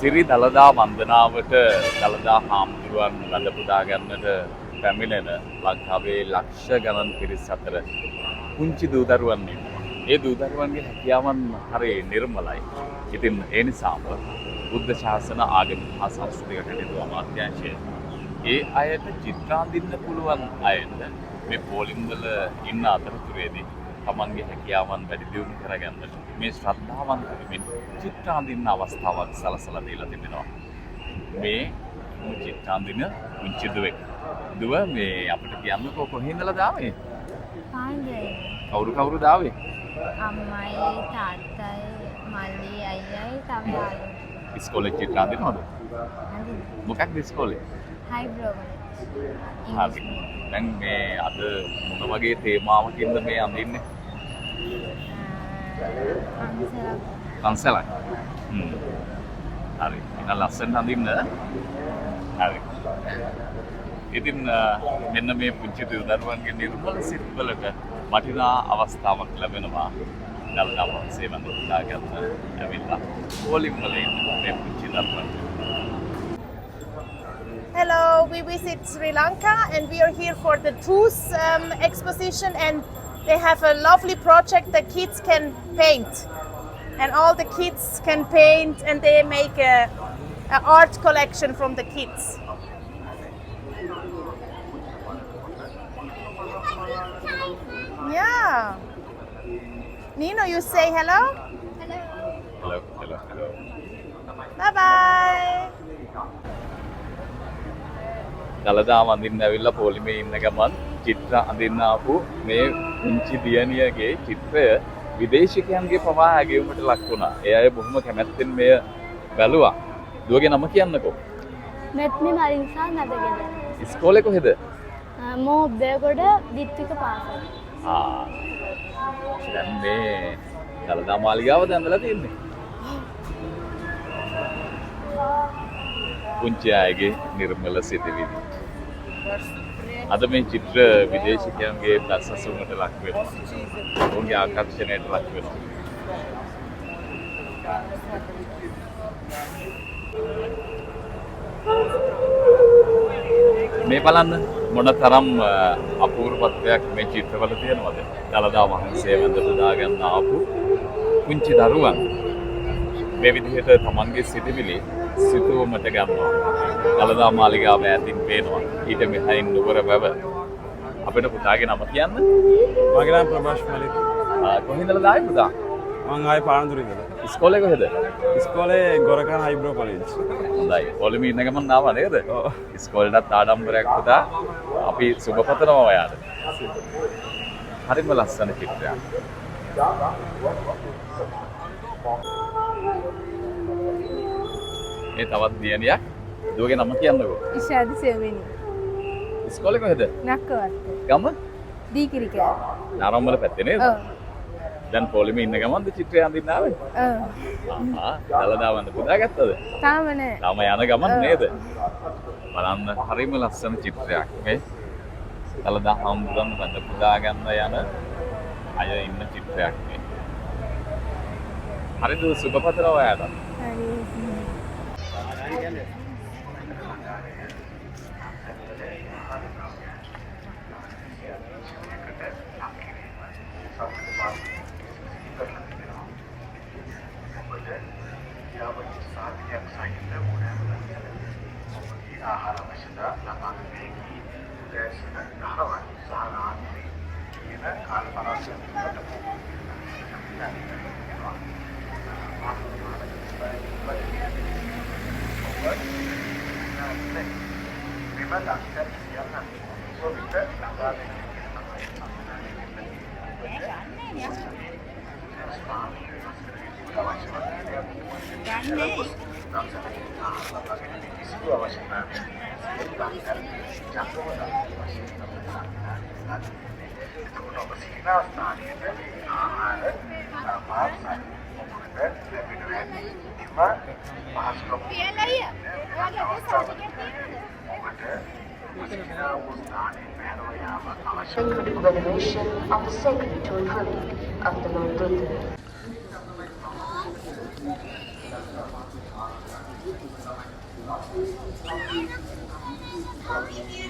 සිරි දළදා වන්දනාවට දළදා හාමුදුරුවන් වැඳ පුදා ගන්නට පැමිණෙන ලංකාවේ ලක්ෂ ගණන් පිරිස් අතර පුංචි දූ දරුවන් ඉන්නවා. ඒ දූ දරුවන්ගේ හැකියාවන් හරිය නිර්මලයි. ඉතින් ඒ නිසාම බුද්ධ ශාසන ආගමික හා සංස්කෘතික කටයුතු අමාත්‍යාංශය ඒ අයට චිත්‍රාඳින්න පුළුවන් අයට මේ පෝලිම් වල ඉන්න අතරතුරේදී තමන්ගේ හැකියාවන් වැඩි දියුණු කරගන්නට මේ ශ්‍රද්ධාවන්ත වෙමින් චිත්‍රාඳින්න අවස්ථාවක් සලසලා දීලා තිබෙනවා. මේ චිත්‍රාඳින පුංචි දුවෙක්. දුව මේ අපිට කියන්නකෝ කොහේ ඉඳලාද ආවේ? පාන්දරේ. කවුරු දාවේ? අම්මයි තාත්තයි මල්ලි අයියයි තව යාළුවෝ. ඉස්කෝලේ චිත්‍රාඳිනවද? මොකක්ද ඉස්කෝලේ? හයිබ්‍රෝ වල. හරි. දැන් මේ අද මොන වගේ තේමාවකින්ද මේ අඳින්නේ? පන්සලක්. හරි. ඉතින් ලස්සන අඳින්න. හරි. ඉතින් මෙන්න මේ පුංචි දරුවන්ගේ නිර්මල සිත්වලට වටිනා අවස්ථාවක් ලැබෙනවා. දළදා වහන්සේ වඳ පුදා ගන්න ඇවිල්ලා පොලිම් වල ඉන්න මේ පුංචි දරුවන්. Hello, we visit Sri Lanka and we are here for the TOOS exposition, and they have a lovely project that kids can paint. And all the kids can paint and they make a art collection from the kids. Yeah. Nino, you say hello? Hello. Bye-bye. දළදා වඳින්න ඇවිල්ලා පොලිමේ ඉන්න ගමන් චිත්‍ර අඳින්න ආපු මේ පුංචි දියණියගේ චිත්‍රය විදේශිකයන්ගේ පවා හැගීමට ලක් වුණා. ඒ අය බොහොම කැමැත්තෙන් මෙය බැලුවා. දුවගේ නම කියන්නකෝ. මෙත්නි මරින්සා නදගෙද. ඉස්කෝලේ කොහෙද? මෝබ්බේගොඩ දිත්තික පාසල. දැන් මේ දළදා මාලිගාවද ඇඳලා තියෙන්නේ? පුංචි අයගේ නිර්මල සිතිවිලි. අද මේ චිත්‍ර විදේශිකයන්ගේ ප්‍රසසුමට ලක් වෙනවා. ඔවුන්ගේ ආකර්ෂණයට ලක් වෙනවා. මේ බලන්න මොන තරම් අපූර්වත්වයක් මේ චිත්‍රවල තියෙනවද? දළදා වහන්සේ වැඳ පුදා ගන්න ආපු පුංචි දරුවන් මේ විදිහට තමන්ගේ සිතිවිලි සිතුවමට ගන්නවා. දළදා මාලිගාව ඈතින් පේනවා. ඊට මෙහායින් නුවර වැව. අපිට පුතාගේ නම කියන්න? මගේ නම ප්‍රභාෂ් මලික්. කොහේඳලා ආවේ පුතා? මං ආයේ පානදුර ඉඳලා. ඉස්කෝලේ කොහෙද? ඉස්කෝලේ ගොරකන් හයිබ්‍රෝ කොලෙජ්. හොඳයි. පොලිමේ ඉන්න ගමන් ආවා නේද? ඔව්. ඉස්කෝලේටත් ආඩම්බරයක් පුතා. අපි සුබ පතනවා ඔයාට. හරිම ලස්සන චිත්‍රයක්. මේ තවත් දියණියක්. දුවගේ නම කියන්නකෝ. ඉෂාදි සෙවෙනි. ඉස්කෝලේ කොහෙද? නක්කවත්ත. ගම? දීකිරිකෑ. නාරම්මල පැත්තේ නේද? ඔව්. දැන් පොලිමේ ඉන්න ගමන්ද චිත්‍රය අඳින්න ආවේ? ඔව්. දළදා වඳ පුදාගත්තද? තාම නෑ. තාම යන ගමන් නේද? බලන්න හරිම ලස්සන චිත්‍රයක් මේ. දළදා හම්බුන් වඳ පුදා ගන්න යන අය ඉන්න චිත්‍රයක් මේ. හරිද සුබපතර ඔයාට? හරි. Veneration of the sacred relic of the Lord Buddha. Happy New